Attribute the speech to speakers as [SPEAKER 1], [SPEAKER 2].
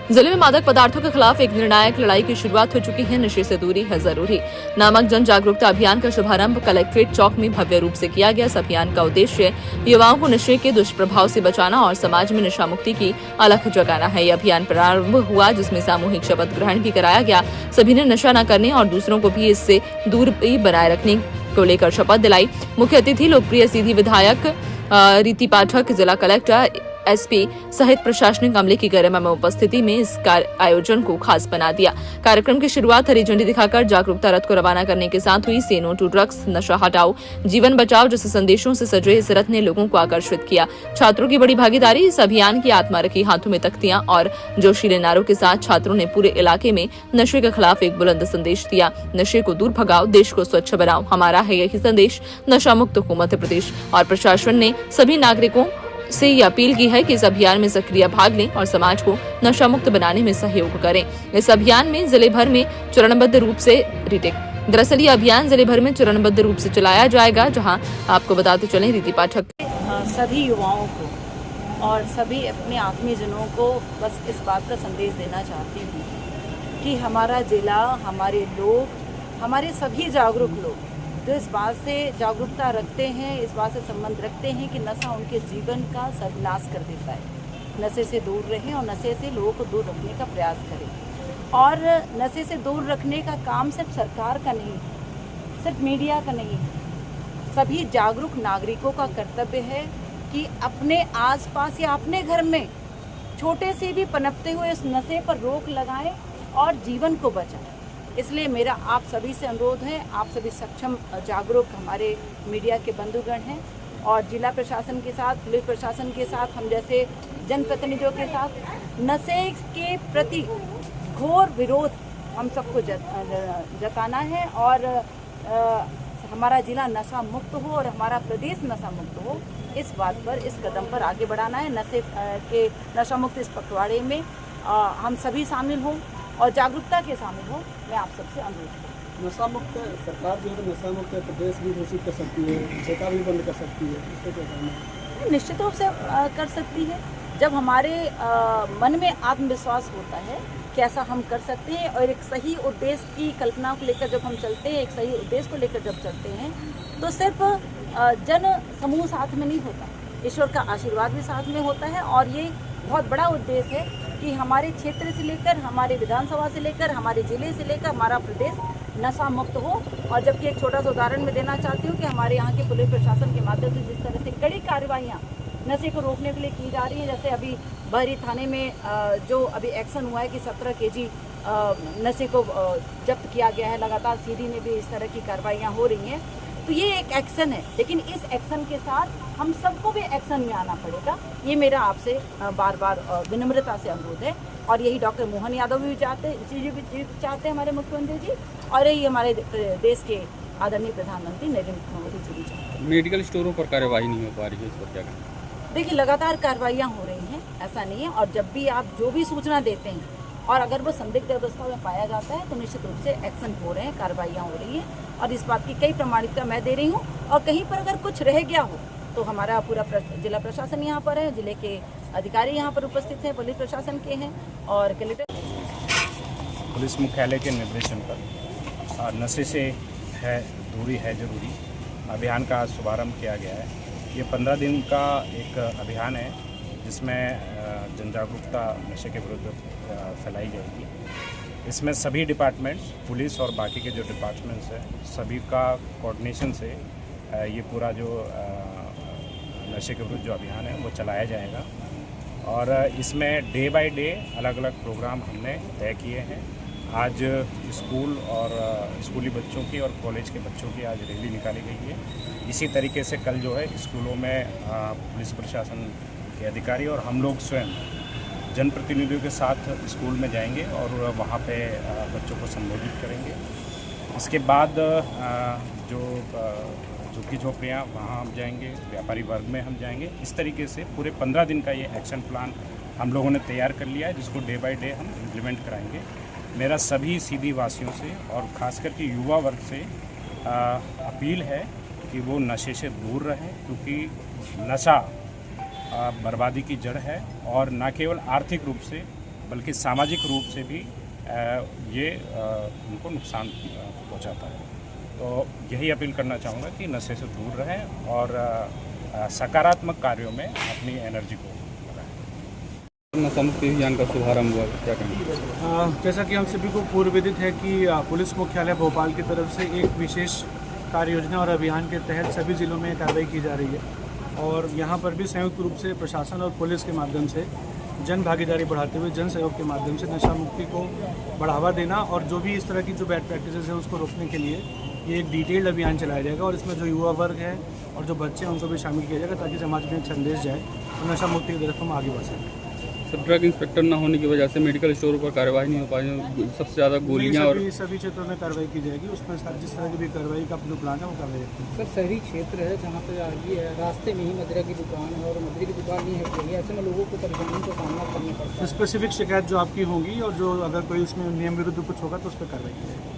[SPEAKER 1] जिले में मादक पदार्थों के खिलाफ एक निर्णायक लड़ाई की शुरुआत हो चुकी है। नशे से दूरी है जरूरी नामक जन जागरूकता अभियान का शुभारंभ कलेक्ट्रेट चौक में भव्य रूप से किया गया। इस अभियान का उद्देश्य युवाओं को नशे के दुष्प्रभाव से बचाना और समाज में नशा मुक्ति की अलख जगाना है। यह अभियान प्रारंभ हुआ जिसमें सामूहिक शपथ ग्रहण भी कराया गया। सभी ने नशा न करने और दूसरों को भी इससे दूरी बनाए रखने को लेकर शपथ दिलाई। मुख्य अतिथि लोकप्रिय सीधी विधायक रीति पाठक, जिला कलेक्टर, एसपी सहित प्रशासनिक अमले की गरिमा में उपस्थिति में इस आयोजन को खास बना दिया। कार्यक्रम की शुरुआत हरी झंडी दिखाकर जागरूकता रथ को रवाना करने के साथ हुई। से नो टू ड्रग्स, नशा हटाओ, जीवन बचाओ जैसे संदेशों से सजे इस रथ ने लोगों को आकर्षित किया। छात्रों की बड़ी भागीदारी इस अभियान की आत्मा रखी। हाथों में तख्तियां और जोशीले नारों के साथ छात्रों ने पूरे इलाके में नशे के खिलाफ एक बुलंद संदेश दिया। नशे को दूर भगाओ, देश को स्वच्छ बनाओ, हमारा है यही संदेश। नशा मुक्त हो मध्य प्रदेश। और प्रशासन ने सभी नागरिकों से ये अपील की है कि इस अभियान में सक्रिय भाग लें और समाज को नशा मुक्त बनाने में सहयोग करें। इस अभियान में जिले भर में चरणबद्ध रूप से दरअसल ये अभियान जिले भर में चरणबद्ध रूप से चलाया जाएगा, जहां आपको बताते चलें रीति पाठक
[SPEAKER 2] सभी युवाओं को और सभी अपने आत्मीयजनों को बस इस बात का संदेश देना चाहती हूँ कि हमारा जिला, हमारे लोग, हमारे सभी जागरूक लोग जो इस बात से जागरूकता रखते हैं, इस बात से संबंध रखते हैं कि नशा उनके जीवन का सर्वनाश कर देता है। नशे से दूर रहें और नशे से लोगों को दूर रखने का प्रयास करें। और नशे से दूर रखने का काम सिर्फ सरकार का नहीं है, सिर्फ मीडिया का नहीं है, सभी जागरूक नागरिकों का कर्तव्य है कि अपने आसपास या अपने घर में छोटे से भी पनपते हुए इस नशे पर रोक लगाएं और जीवन को बचाएं। इसलिए मेरा आप सभी से अनुरोध है, आप सभी सक्षम जागरूक हमारे मीडिया के बंधुगण हैं और जिला प्रशासन के साथ, पुलिस प्रशासन के साथ, हम जैसे जनप्रतिनिधियों के साथ नशे के प्रति घोर विरोध हम सबको जताना है और हमारा जिला नशा मुक्त हो और हमारा प्रदेश नशा मुक्त हो, इस बात पर, इस कदम पर आगे बढ़ाना है। नशे के नशा मुक्त इस पखवाड़े में हम सभी शामिल हों और जागरूकता के शामिल हो, मैं आप सबसे अनुरोध करूँ।
[SPEAKER 3] नशा मुक्त सरकार जो है नशा मुक्त प्रदेश भी घोषित कर सकती है, ठेका भी बंद कर सकती है, इसको क्या कहना है?
[SPEAKER 2] निश्चित रूप से कर सकती है। जब हमारे मन में आत्मविश्वास होता है कि ऐसा हम कर सकते हैं और एक सही उद्देश्य की कल्पना को लेकर जब हम चलते हैं, एक सही उद्देश्य को लेकर जब चलते हैं, तो सिर्फ जन समूह साथ में नहीं होता, ईश्वर का आशीर्वाद भी साथ में होता है। और ये बहुत बड़ा उद्देश्य है कि हमारे क्षेत्र से लेकर, हमारे विधानसभा से लेकर, हमारे जिले से लेकर हमारा प्रदेश नशा मुक्त हो। और जबकि एक छोटा सा उदाहरण मैं देना चाहती हूँ कि हमारे यहाँ के पुलिस प्रशासन के माध्यम से जिस तरह से कड़ी कार्रवाइयाँ नशे को रोकने के लिए की जा रही हैं, जैसे अभी बहरी थाने में जो अभी एक्शन हुआ है कि 17 केजी नशे को जब्त किया गया है। लगातार सीडी में भी इस तरह की कार्रवाइयाँ हो रही हैं। तो ये एक एक्शन है, लेकिन इस एक्शन के साथ हम सबको भी एक्शन में आना पड़ेगा। ये मेरा आपसे बार बार विनम्रता से अनुरोध है। और यही डॉक्टर मोहन यादव भी चाहते हैं, हमारे मुख्यमंत्री जी, और यही हमारे देश के आदरणीय प्रधानमंत्री नरेंद्र मोदी जी भी चाहते हैं।
[SPEAKER 4] मेडिकल स्टोरों पर कार्यवाही नहीं हो पा रही है, इस पर क्या कहें?
[SPEAKER 2] देखिए, लगातार कार्रवाइयाँ हो रही हैं, ऐसा नहीं है। और जब भी आप जो भी सूचना देते हैं और अगर वो संदिग्ध अवस्था में पाया जाता है तो निश्चित रूप से एक्शन हो रहे हैं, कार्रवाइयाँ हो रही हैं। और इस बात की कई प्रमाणिकता मैं दे रही हूँ। और कहीं पर अगर कुछ रह गया हो तो हमारा पूरा जिला प्रशासन यहाँ पर है, जिले के अधिकारी यहाँ पर उपस्थित हैं, पुलिस प्रशासन के हैं और कलेक्टर।
[SPEAKER 5] पुलिस मुख्यालय के निर्देशन पर नशे से है दूरी है जरूरी अभियान का शुभारंभ किया गया है। ये 15 दिन का एक अभियान है जिसमें जन जागरूकता नशे के विरुद्ध फैलाई जाएगी। इसमें सभी डिपार्टमेंट्स, पुलिस और बाकी के जो डिपार्टमेंट्स हैं, सभी का कोऑर्डिनेशन से ये पूरा जो नशे के विरुद्ध जो अभियान है वो चलाया जाएगा। और इसमें डे बाय डे अलग अलग प्रोग्राम हमने तय किए हैं। आज स्कूल और स्कूली बच्चों की और कॉलेज के बच्चों की आज रैली निकाली गई है। इसी तरीके से कल जो है स्कूलों में पुलिस प्रशासन के अधिकारी और हम लोग स्वयं जनप्रतिनिधियों के साथ स्कूल में जाएंगे और वहाँ पे बच्चों को संबोधित करेंगे। इसके बाद जो झुग्गी झोपड़ियाँ वहाँ हम जाएंगे, व्यापारी वर्ग में हम जाएंगे। इस तरीके से पूरे 15 दिन का ये एक्शन प्लान हम लोगों ने तैयार कर लिया है, जिसको डे बाय डे हम इम्प्लीमेंट कराएंगे। मेरा सभी सीधी वासियों से और ख़ास करके युवा वर्ग से अपील है कि वो नशे से दूर रहें, क्योंकि नशा बर्बादी की जड़ है और न केवल आर्थिक रूप से बल्कि सामाजिक रूप से भी ये उनको नुकसान पहुंचाता है। तो यही अपील करना चाहूँगा कि नशे से दूर रहें और सकारात्मक कार्यों में अपनी एनर्जी को लगाएं।
[SPEAKER 4] नशा मुक्ति अभियान का शुभारंभ हुआ, क्या कहेंगे?
[SPEAKER 3] जैसा कि हम सभी को पूर्व विदित है कि पुलिस मुख्यालय भोपाल की तरफ से एक विशेष कार्य योजना और अभियान के तहत सभी ज़िलों में कार्रवाई की जा रही है और यहाँ पर भी संयुक्त रूप से प्रशासन और पुलिस के माध्यम से जन भागीदारी बढ़ाते हुए जन सहयोग के माध्यम से नशा मुक्ति को बढ़ावा देना और जो भी इस तरह की जो बैड प्रैक्टिसेस है उसको रोकने के लिए ये एक डिटेल्ड अभियान चलाया जाएगा और इसमें जो युवा वर्ग है और जो बच्चे हैं उनको भी शामिल किया जाएगा ताकि समाज में एक संदेश जाए और नशा मुक्ति की तरफ हम आगे बढ़ सकें।
[SPEAKER 4] सर, ड्रग इंस्पेक्टर न होने की वजह से मेडिकल स्टोरों पर कार्रवाई नहीं हो पाई, सबसे ज़्यादा गोलियां और
[SPEAKER 3] सभी क्षेत्रों में कार्रवाई की जाएगी। उसमें जिस तरह की भी कार्रवाई का जो प्लान है वो कार्रवाई।
[SPEAKER 6] सर, शहरी क्षेत्र है जहाँ पे ये है, रास्ते में ही मदिरा की दुकान है और मदिरा की दुकान नहीं है, ऐसे में लोगों को परेशानियों का सामना करना पड़ता है।
[SPEAKER 3] स्पेसिफिक शिकायत जो आपकी होंगी और जो अगर कोई उसमें नियम विरुद्ध कुछ होगा तो उस पर कार्रवाई की जाएगी।